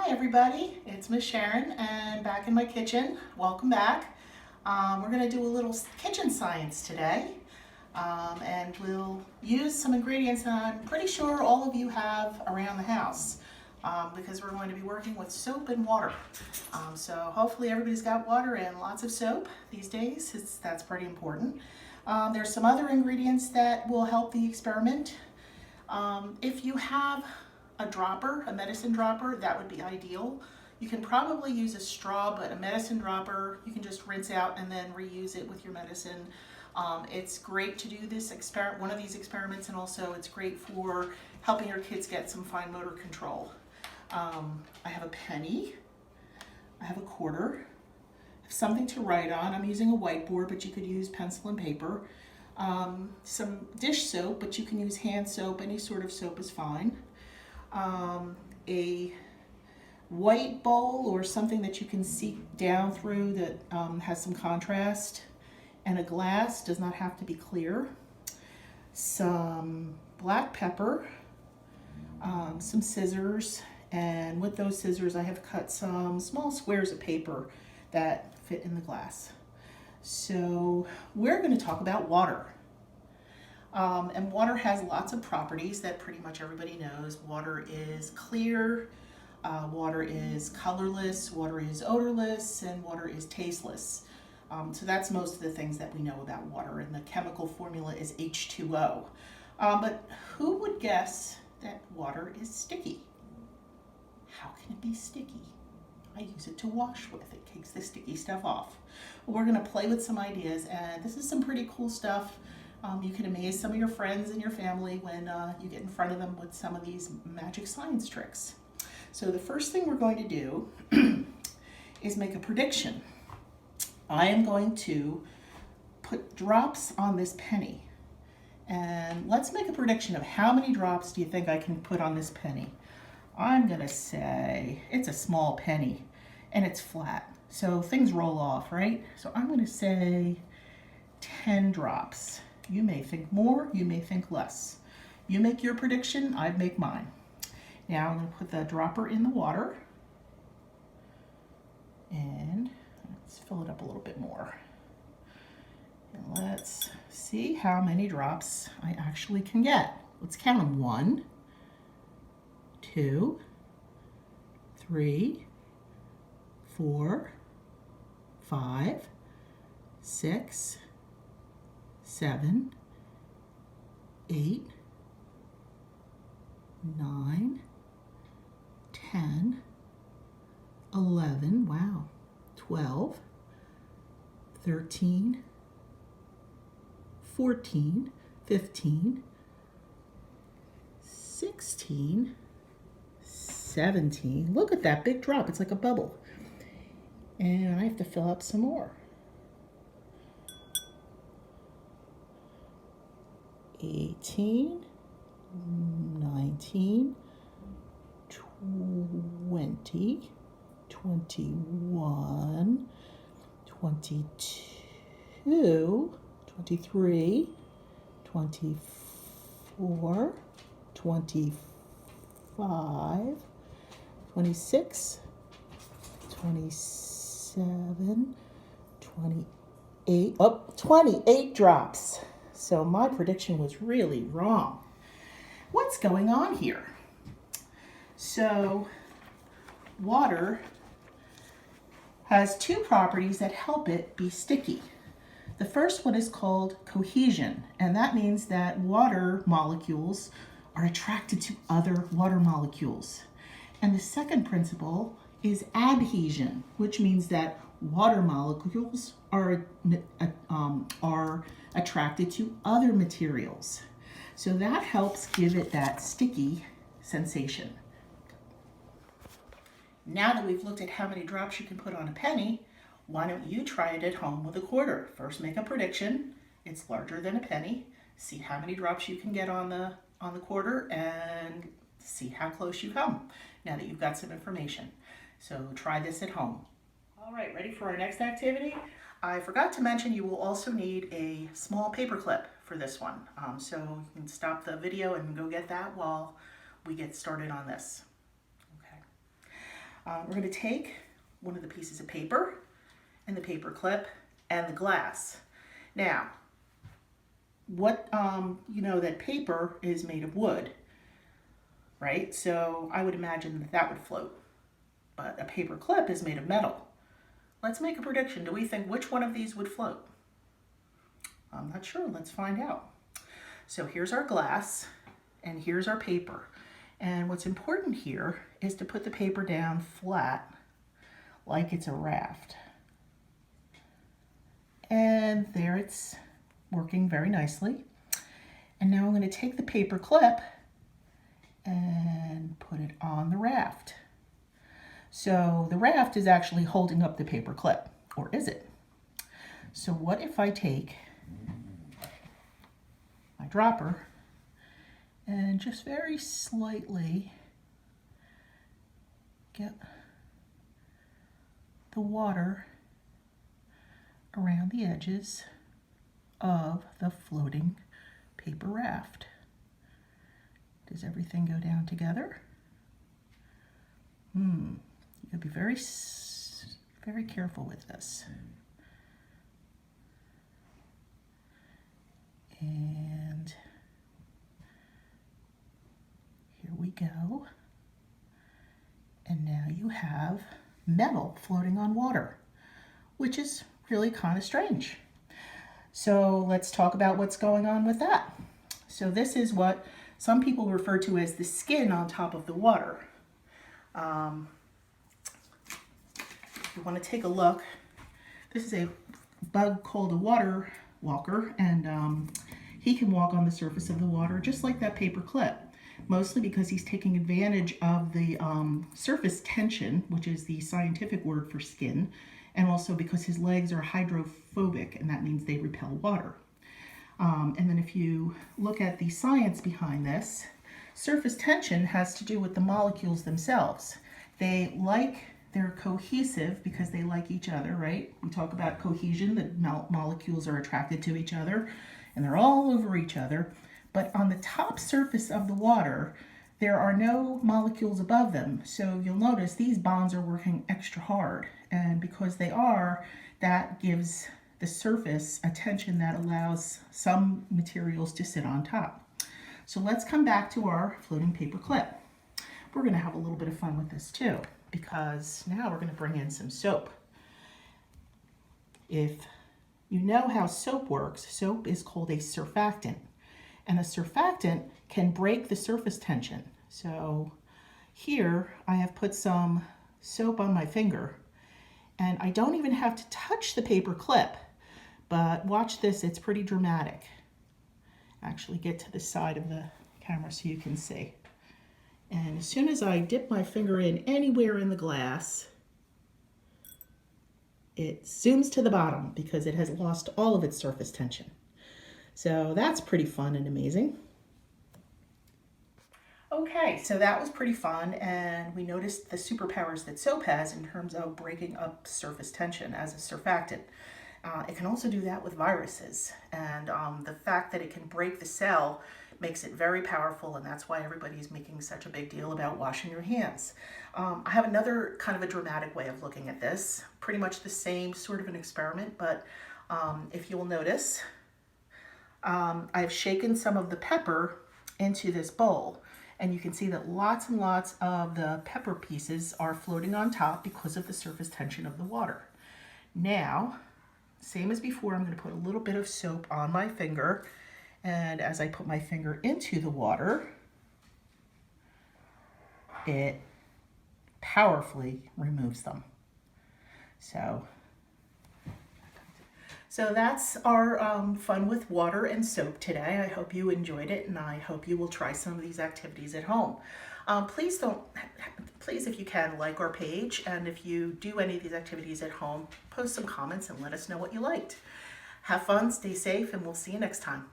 Hi everybody, it's Miss Sharon and back in my kitchen. Welcome back. We're going to do a little kitchen science today and we'll use some ingredients that I'm pretty sure all of you have around the house because we're going to be working with soap and water. So hopefully everybody's got water and lots of soap these days. That's pretty important. There's some other ingredients that will help the experiment. If you have a dropper, a medicine dropper, that would be ideal. You can probably use a straw, but a medicine dropper, you can just rinse out and then reuse it with your medicine. It's great to do this one of these experiments, and also it's great for helping your kids get some fine motor control. I have a penny, I have a quarter, I have something to write on. I'm using a whiteboard, but you could use pencil and paper. Some dish soap, but you can use hand soap. Any sort of soap is fine. A white bowl or something that you can see down through that has some contrast, and a glass, does not have to be clear. Some black pepper, some scissors, and with those scissors I have cut some small squares of paper that fit in the glass. So we're going to talk about water. And water has lots of properties that pretty much everybody knows. Water is clear, water is colorless, water is odorless, and water is tasteless. So that's most of the things that we know about water, and the chemical formula is H2O. But who would guess that water is sticky? How can it be sticky? I use it to wash with. It takes the sticky stuff off. Well, we're going to play with some ideas, and this is some pretty cool stuff. You can amaze some of your friends and your family when you get in front of them with some of these magic science tricks. So the first thing we're going to do is make a prediction. I am going to put drops on this penny, and let's make a prediction of how many drops do you think I can put on this penny. I'm going to say it's a small penny and it's flat, so things roll off, right? So I'm going to say 10 drops. You may think more, you may think less. You make your prediction, I'd make mine. Now I'm going to put the dropper in the water, and let's fill it up a little bit more. And let's see how many drops I actually can get. Let's count them. 1, 2, 3, 4, 5, 6, 7, 8, 9, 10, 11, wow, 12, 13, 14, 15, 16, 17. Look at that big drop. It's like a bubble. And I have to fill up some more. 18, 19, 20, 21, 22, 23, 24, 25, 26, 27, 28, 28 drops. So my prediction was really wrong. What's going on here? So water has two properties that help it be sticky. The first one is called cohesion, and that means that water molecules are attracted to other water molecules. And the second principle is adhesion, which means that water molecules are attracted to other materials. So that helps give it that sticky sensation. Now that we've looked at how many drops you can put on a penny, why don't you try it at home with a quarter? First, make a prediction. It's larger than a penny. See how many drops you can get on the quarter and see how close you come now that you've got some information. So try this at home. All right, ready for our next activity? I forgot to mention you will also need a small paper clip for this one. So you can stop the video and go get that while we get started on this. Okay. We're going to take one of the pieces of paper and the paper clip and the glass. Now, you know that paper is made of wood, right? So I would imagine that that would float, but a paper clip is made of metal. Let's make a prediction. Do we think which one of these would float? I'm not sure. Let's find out. So here's our glass and here's our paper. And what's important here is to put the paper down flat like it's a raft. And there it's working very nicely. And now I'm going to take the paper clip and put it on the raft. So the raft is actually holding up the paper clip, or is it? So what if I take my dropper and just very slightly get the water around the edges of the floating paper raft. Does everything go down together? You gotta be very careful with this. And here we go. And now you have metal floating on water, which is really kind of strange. So let's talk about what's going on with that. So this is what some people refer to as the skin on top of the water. If you want to take a look, this is a bug called a water walker, and he can walk on the surface of the water just like that paper clip, mostly because he's taking advantage of the surface tension, which is the scientific word for skin, and also because his legs are hydrophobic, and that means they repel water. And then if you look at the science behind this, surface tension has to do with the molecules themselves. They're cohesive because they like each other, right? We talk about cohesion, the molecules are attracted to each other, and they're all over each other. But on the top surface of the water, there are no molecules above them. So you'll notice these bonds are working extra hard. And because they are, that gives the surface a tension that allows some materials to sit on top. So let's come back to our floating paper clip. We're going to have a little bit of fun with this too, because now we're going to bring in some soap. If you know how soap works, soap is called a surfactant. And a surfactant can break the surface tension. So here I have put some soap on my finger, and I don't even have to touch the paper clip, but watch this, it's pretty dramatic. Actually get to the side of the camera so you can see. And as soon as I dip my finger in anywhere in the glass, it zooms to the bottom because it has lost all of its surface tension. So that's pretty fun and amazing. Okay, so that was pretty fun, and we noticed the superpowers that soap has in terms of breaking up surface tension as a surfactant. It can also do that with viruses, and the fact that it can break the cell makes it very powerful, and that's why everybody's making such a big deal about washing your hands. I have another kind of a dramatic way of looking at this, pretty much the same sort of an experiment, but if you'll notice, I've shaken some of the pepper into this bowl, and you can see that lots and lots of the pepper pieces are floating on top because of the surface tension of the water. Now, same as before, I'm going to put a little bit of soap on my finger, and as I put my finger into the water, it powerfully removes them. So that's our fun with water and soap today. I hope you enjoyed it, and I hope you will try some of these activities at home. Please, if you can, like our page, and if you do any of these activities at home, post some comments and let us know what you liked. Have fun, stay safe, and we'll see you next time.